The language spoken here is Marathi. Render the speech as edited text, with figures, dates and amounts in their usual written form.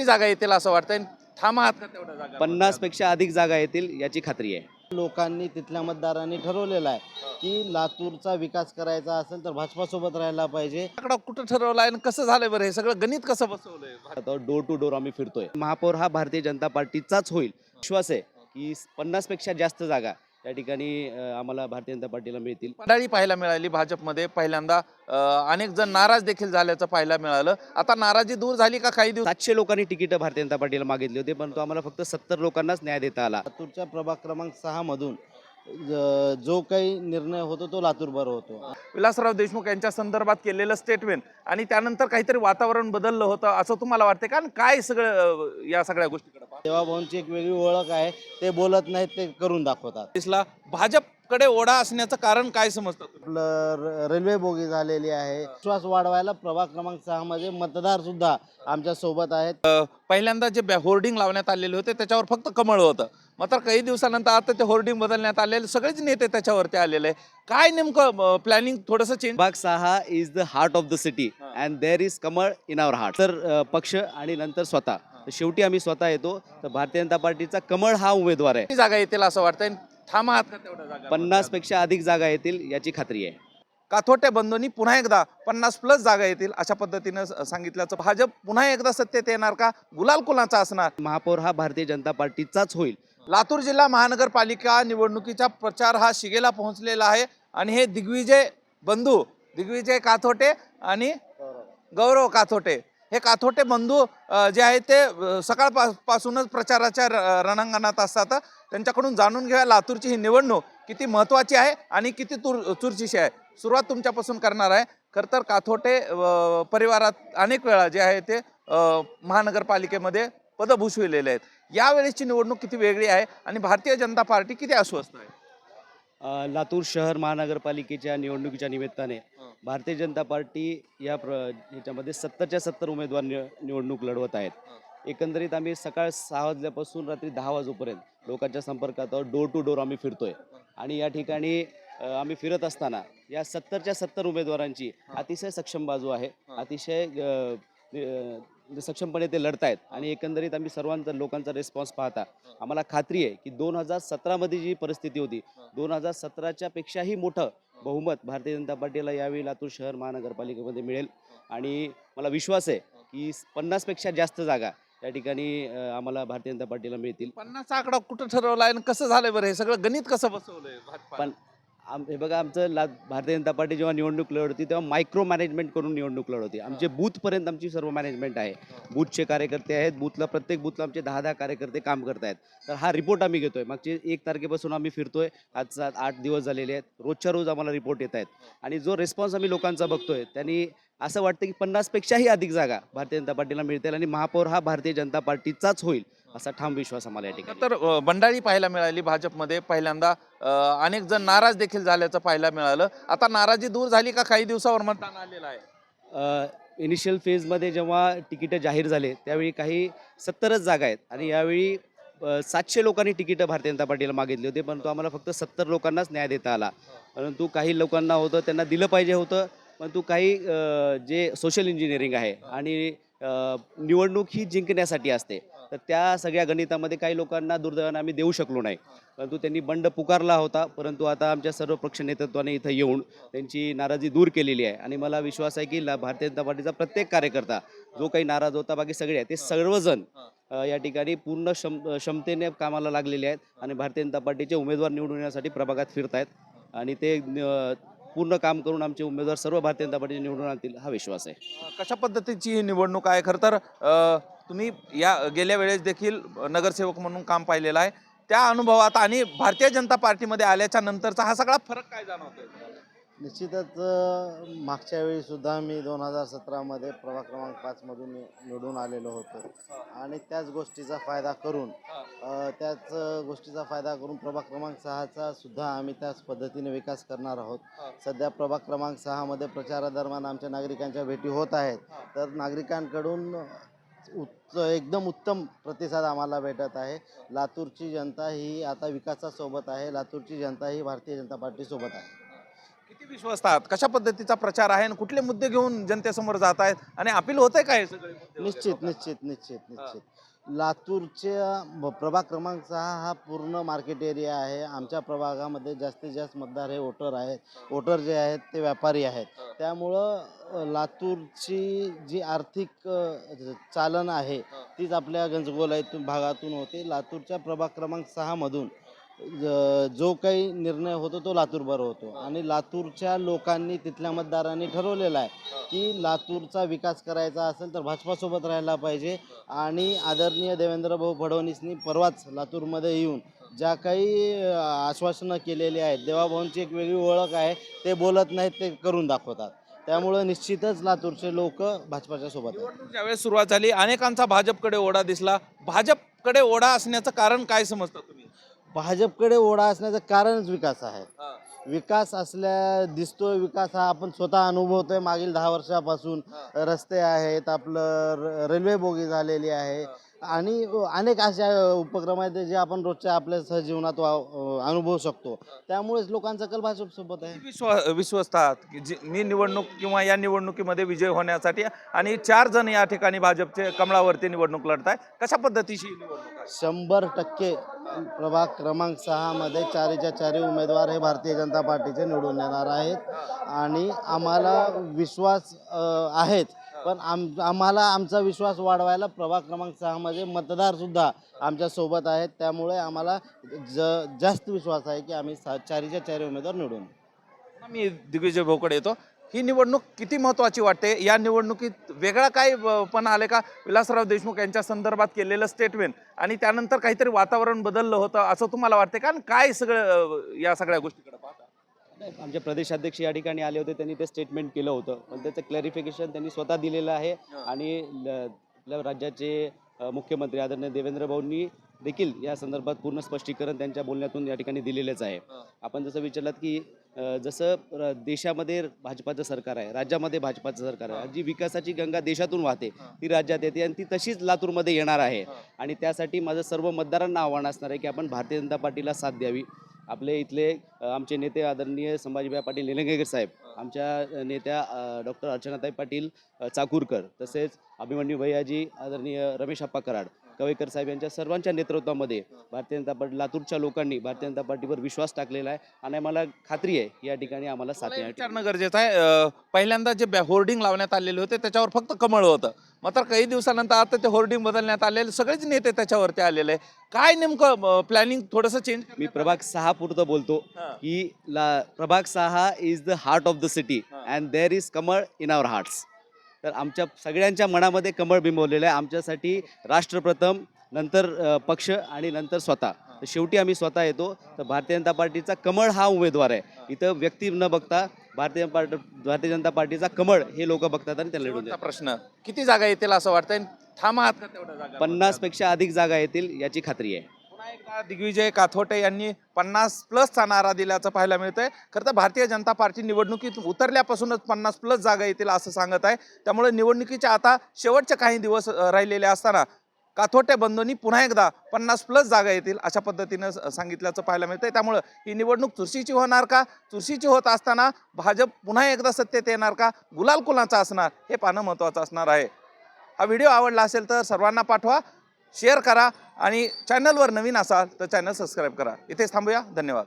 जागा येतील असं वाटतंय. ठाम आहात का तेवढ्या जागा? 50 पेक्षा अधिक जागा येतील याची खात्री आहे. लोकांनी तिथल्या मतदारांनी ठरवलेलं आहे की लातूरचा विकास करायचा असेल तर भाजपासोबत राहायला पाहिजे. आकडा कुठं ठरवलाय आणि कसं झालंय बरं, हे सगळं गणित कसं बसवलंय? आता डोर टू डोर आम्ही फिरतोय. महापौर हा भारतीय जनता पार्टीचाच होईल. विश्वास आहे की 50 पेक्षा जास्त जागा या ठिकाणी आम्हाला भारतीय जनता पार्टीला मिळतील. मंडळी पाहायला मिळाली भाजपमध्ये पहिल्यांदा. अनेक जण नाराज देखील झाल्याचं पाहायला मिळालं. आता नाराजी दूर झाली का? काही दिवस 700 लोकांनी तिकीट भारतीय जनता पार्टीला मागितले होते, परंतु आम्हाला फक्त 70 लोकांनाच न्याय देता आला. लातूरच्या प्रभाग क्रमांक 6 मधून जो काही निर्णय होतो तो लातूरभर होतो. विलासराव देशमुख यांच्या संदर्भात केलेलं स्टेटमेंट आणि त्यानंतर काहीतरी वातावरण बदललं होतं असं तुम्हाला वाटतं का? आणि काय सगळं या सगळ्या गोष्टीकडे देवाभाऊंची एक वेगळी ओळख आहे. ते बोलत नाहीत, ते करून दाखवतात. दिसला भाजपकडे ओढा असण्याचं कारण काय समजतं? आपलं रेल्वे बोगी झालेली आहे. विश्वास वाढवायला प्रभाग क्रमांक 6 मध्ये मतदार सुद्धा आमच्या सोबत आहेत. पहिल्यांदा जे होर्डिंग लावण्यात आलेले होते त्याच्यावर फक्त कमळ होतं. मात्र काही दिवसानंतर आता ते होर्डिंग बदलण्यात आलेले, सगळेच नेते त्याच्यावरती आलेले. काय नेमकं प्लॅनिंग थोडंसं चेंज? प्रभाग 6 is the heart of the city and there is kamal in our heart. तर पक्ष आणि नंतर स्वतः, शेवटी आम्ही स्वतः येतो. तर भारतीय जनता पार्टीचा कमळ हा उमेदवार आहे. जागा येतील असं वाटतंय. ठाम आहात का तेवढ्या जागा? 50 पेक्षा अधिक जागा येतील याची खात्री आहे. काथोटे बंधूंनी पुन्हा एकदा 50+ जागा येतील अशा पद्धतीनं सांगितल्याचं. भाजप पुन्हा एकदा सत्तेत येणार का? गुलाल कुणाचा असणार? महापौर हा भारतीय जनता पार्टीचाच होईल. लातूर जिल्हा महानगरपालिका निवडणुकीचा प्रचार हा शिगेला पोहोचलेला आहे आणि हे दिग्विजय बंधू, दिग्विजय काथोटे आणि गौरव काथोटे, हे काथोटे बंधू जे आहेत ते सकाळपासूनच प्रचाराच्या रणांगणात असतात. त्यांच्याकडून जाणून घ्या लातूरची ही निवडणूक किती महत्त्वाची आहे आणि किती चुरशीची आहे. सुरुवात तुमच्यापासून करणार आहे. खरं तर काथोटे परिवारात अनेक वेळा जे आहे ते महानगरपालिकेमध्ये पद भूषविलेले आहेत. यावेळेसची निवडणूक किती वेगळी आहे आणि भारतीय जनता पार्टी किती अस्वस्थ आहे? लातूर शहर महानगरपालिकेच्या निवडणुकीच्या निमित्ताने भारतीय जनता पार्टी याच्यामध्ये 70च्या 70 उमेदवार निवडणूक लढवत आहेत. एकंदरीत आम्ही सकाळ 6 वाजल्यापासून रात्री 10 वाजेपर्यंत लोकांच्या संपर्कात डोर टू डोर आम्ही फिरतोय. आणि या ठिकाणी आम्ही फिरत असताना या 70च्या 70 उमेदवारांची अतिशय सक्षम बाजू आहे. अतिशय सक्षमपणे ते लढतायत. आणि एकंदरीत आम्ही सर्वांचा लोकांचा रिस्पॉन्स पाहता आम्हाला खात्री आहे की 2017 मध्ये जी परिस्थिती होती, 2017च्या पेक्षाही मोठं बहुमत भारतीय जनता पार्टीला यावेळी लातूर शहर महानगरपालिकेमध्ये मिळेल. आणि मला विश्वास आहे की 50 पेक्षा जास्त जागा या ठिकाणी आम्हाला भारतीय जनता पार्टीला मिळतील. 50 आकडा कुठं ठरवलाय आणि कसं झालंय बरं, हे सगळं गणित कसं बसवलंय? पण हे बघा, आमचं भारतीय जनता पार्टी जेव्हा निवडणूक लढवती तेव्हा मायक्रो मॅनेजमेंट करून निवडणूक लढवती. आमचे बूथपर्यंत आमची सर्व मॅनेजमेंट आहे. बूथचे कार्यकर्ते आहेत. प्रत्येक बूथला आमचे 10-10 कार्यकर्ते काम करत आहेत. तर हा रिपोर्ट आम्ही घेतोय. मागचे 1 तारखेपासून आम्ही फिरतोय. आज 8 दिवस झालेले आहेत. रोजच्या रोज आम्हाला रिपोर्ट येत आहेत. आणि जो रिस्पॉन्स आम्ही लोकांचा बघतोय त्यांनी असं वाटतं की 50 पेक्षाही अधिक जागा भारतीय जनता पार्टीला मिळतील आणि महापौर हा भारतीय जनता पार्टीचाच होईल असा ठाम विश्वास आम्हाला या ठिकाणी. तर बंडाळी पाहायला मिळाली भाजपमध्ये पहिल्यांदा. अनेक जण नाराज देखील झाल्याचं पाहायला मिळालं. आता नाराजी दूर झाली का? काही दिवसावर मतदान आलेलं आहे. इनिशियल फेजमध्ये जेव्हा तिकीटं जाहीर झाले त्यावेळी काही 70च जागा आहेत आणि यावेळी 700 लोकांनी तिकीटं भारतीय जनता पार्टीला मागितली होती, परंतु आम्हाला फक्त 70 लोकांनाच न्याय देता आला. परंतु काही लोकांना होतं, त्यांना दिलं पाहिजे होतं, परंतु काही जे सोशल इंजिनिअरिंग आहे आणि निवडणूक ही जिंकण्यासाठी असते, तर त्या सगळ्या गणितामध्ये काही लोकांना दुर्दैवाने आम्ही देऊ शकलो नाही. परंतु त्यांनी बंड पुकारला होता. परंतु आता आमच्या सर्व पक्ष नेतृत्वाने इथं येऊन त्यांची नाराजी दूर केलेली आहे. आणि मला विश्वास आहे की भारतीय जनता पार्टीचा प्रत्येक कार्यकर्ता जो काही नाराज होता, बाकी सगळे आहेत, ते सर्वजण या ठिकाणी पूर्ण क्षमतेने कामाला लागलेले आहेत आणि भारतीय जनता पार्टीचे उमेदवार निवडून येण्यासाठी प्रभागात फिरत आहेत. आणि ते पूर्ण काम करून आमचे उमेदवार सर्व भारतीय जनता पार्टीचे निवडून आणतील हा विश्वास आहे. कशा पद्धतीची ही निवडणूक आहे? खरं तर तुम्ही या गेल्या वेळेस देखील नगरसेवक म्हणून काम पाहिलेलं आहे. त्या अनुभवात आणि भारतीय जनता पार्टीमध्ये आल्याच्या नंतरचा हा सगळा फरक काय जाणवतोय? निश्चितच मागच्या वेळी सुद्धा मी 2017 मध्ये प्रभाग क्रमांक 5 मधून निवडून आलेलो होतो. आणि त्याच गोष्टीचा फायदा करून प्रभाग क्रमांक 6चा सुद्धा आम्ही त्याच पद्धतीने विकास करणार आहोत. सध्या प्रभाग क्रमांक 6 मध्ये प्रचारादरम्यान आमच्या नागरिकांच्या भेटी होत आहेत. तर नागरिकांकडून एकदम उत्तम प्रतिसाद आम्हाला भेटत आहे. लातूरची जनता ही आता विकासासोबत आहे. लातूरची जनता ही भारतीय जनता पार्टीसोबत आहे. किती विश्वस्त आहात? कशा पद्धतीचा प्रचार आहे आणि कुठले मुद्दे घेऊन जनतेसमोर जात आहेत आणि अपील होतंय काय हे सगळे मुद्दे? निश्चित निश्चित निश्चित निश्चित लातूरच्या प्रभाग क्रमांक 6 हा पूर्ण मार्केट एरिया आहे. आमच्या प्रभागामध्ये जास्तीत जास्त मतदार हे वोटर आहेत. वोटर जे आहेत ते व्यापारी आहेत. त्यामुळं लातूरची जी आर्थिक चालन आहे तीच आपल्या गंजगोलाईतून भागातून होते. लातूरच्या प्रभाग क्रमांक 6 मधून जो काही निर्णय होतो तो लातूरभर होतो आणि लातूरच्या लोकांनी तिथल्या मतदारांनी ठरवलेलं आहे की लातूरचा विकास करायचा असेल तर भाजपासोबत राहायला पाहिजे. आणि आदरणीय देवेंद्र भाऊ फडणवीसनी परवाच लातूरमध्ये येऊन ज्या काही आश्वासनं केलेली आहेत, देवाभाऊंची एक वेगळी ओळख आहे, ते बोलत नाहीत, ते करून दाखवतात. त्यामुळं निश्चितच लातूरचे लोक भाजपाच्या सोबत आहेत. निवडणूक ज्यावेळेस सुरुवात झाली अनेकांचा भाजपकडे ओढा दिसला. भाजपकडे ओढा असण्याचं कारण काय समजतं तुम्ही? भाजपकडे ओढा असण्याचं कारणच विकास आहे. विकास दिसतोय. विकास हा आपण स्वतः अनुभवतोय मागील 10 वर्षापासून. रस्ते आहेत, आपलं रेल्वे बोगी झालेली आहे आणि अनेक अशा उपक्रम आहेत जे आपण रोजच्या आपल्या सहजीवनात अनुभवू शकतो. त्यामुळेच लोकांचा कल भाजपसोबत आहे. विश्वस्त आहात की मी निवडणूक किंवा या निवडणुकीमध्ये विजय होण्यासाठी आणि 4 जण या ठिकाणी भाजपचे कमळावरती निवडणूक लढत आहेत. कशा पद्धतीची निवडणूक आहे? 100% प्रभाग क्रमांक 6 मध्ये 4च्या 4 उमेदवार हे भारतीय जनता पार्टीचे निवडून येणार आहेत आणि आम्हाला विश्वास आहेत. पण आम्हाला आमचा विश्वास वाढवायला प्रभाग क्रमांक 6 मध्ये मतदार सुद्धा आमच्या सोबत आहेत. त्यामुळे आम्हाला जास्त विश्वास आहे की आम्ही 4च्या 4 उमेदवार निवडून. मी दिग्विजय भाऊकडे येतो. ही निवडणूक किती महत्त्वाची वाटते? या निवडणुकीत वेगळा काय पण आले का? विलासराव देशमुख यांच्या संदर्भात केलेलं स्टेटमेंट आणि त्यानंतर काहीतरी वातावरण बदललं होतं असं तुम्हाला वाटते का? आणि काय सगळं या सगळ्या गोष्टीकडे पाहता? आमचे प्रदेशाध्यक्ष या ठिकाणी आले होते, त्यांनी ते स्टेटमेंट केलं होतं, पण त्याचं क्लॅरिफिकेशन त्यांनी स्वतः दिलेलं आहे. आणि आपल्या राज्याचे मुख्यमंत्री आदरणीय देवेंद्र भाऊंनी देखील या संदर्भात पूर्ण स्पष्टीकरण त्यांच्या बोलण्यातून या ठिकाणी दिलेलेच आहे. आपण जसं विचारलात की जसं देशामध्ये भाजपाचं सरकार आहे, राज्यामध्ये भाजपाचं सरकार आहे, जी विकासाची गंगा देशातून वाहते ती राज्यात येते आणि ती तशीच लातूरमध्ये येणार आहे. आणि त्यासाठी माझं सर्व मतदारांना आव्हान असणार आहे की आपण भारतीय जनता पार्टीला साथ द्यावी. आपले इथले आमचे नेते आदरणीय संभाजीभाई पाटील निलंगेकर साहेब, आमच्या नेत्या डॉक्टर अर्चनाताई पाटील चाकूरकर, तसेच अभिमन्यू भैयाजी, आदरणीय रमेश आप्पा कराड, कवेकर साहेब यांच्या सर्वांच्या नेतृत्वामध्ये भारतीय जनता पार्टी लातूरच्या लोकांनी भारतीय जनता पार्टीवर विश्वास टाकलेला आहे आणि आम्हाला खात्री आहे या ठिकाणी आम्हाला साथ मला विचारणं गरजेचं आहे. पहिल्यांदा जे होर्डिंग लावण्यात आलेले होते त्याच्यावर फक्त कमळ होतं, मात्र काही दिवसानंतर आता ते होर्डिंग बदलण्यात आलेले सगळेच नेते त्याच्यावरती आलेले आहे. काय नेमकं प्लॅनिंग थोडंसं चेंज? मी प्रभाग 6 पुरतं बोलतो की प्रभाग 6 is the heart of the city and there is kamal in our hearts. तर आमच्या सगळ्यांच्या मनामध्ये कमळ बिंबवलेलं आहे. आमच्यासाठी राष्ट्र प्रथम, नंतर पक्ष आणि नंतर स्वतः. तर शेवटी आम्ही स्वतः येतो. तर भारतीय जनता पार्टीचा कमळ हा उमेदवार आहे. इथं व्यक्ती न बघता भारतीय जनता पार्टीचा कमळ हे लोक बघतात आणि त्यांना निवडून देतात. प्रश्न किती जागा येतील असं वाटतंय? ठाम आहात का तेवढ्या जागा? 50 पेक्षा अधिक जागा येतील याची खात्री आहे. पुन्हा एकदा दिग्विजय काथोटे यांनी 50+ नारा दिल्याचं पाहायला मिळतंय. खरं तर भारतीय जनता पार्टी निवडणुकीत उतरल्यापासूनच 50+ जागा येतील असं सांगत आहे. त्यामुळे निवडणुकीच्या आता शेवटचे काही दिवस राहिलेले असताना काथोटे बंधूंनी पुन्हा एकदा 50+ जागा येतील अशा पद्धतीनं सांगितल्याचं पाहायला मिळतंय. त्यामुळं ही निवडणूक चुरशीची होणार का? चुरशीची होत असताना भाजप पुन्हा एकदा सत्तेत येणार का? गुलाल कुणाचा असणार हे पाहणं महत्त्वाचं असणार आहे. हा व्हिडिओ आवडला असेल तर सर्वांना पाठवा, शेअर करा आणि चॅनलवर नवीन असाल तर चॅनल सबस्क्राईब करा. इथेच थांबूया. धन्यवाद.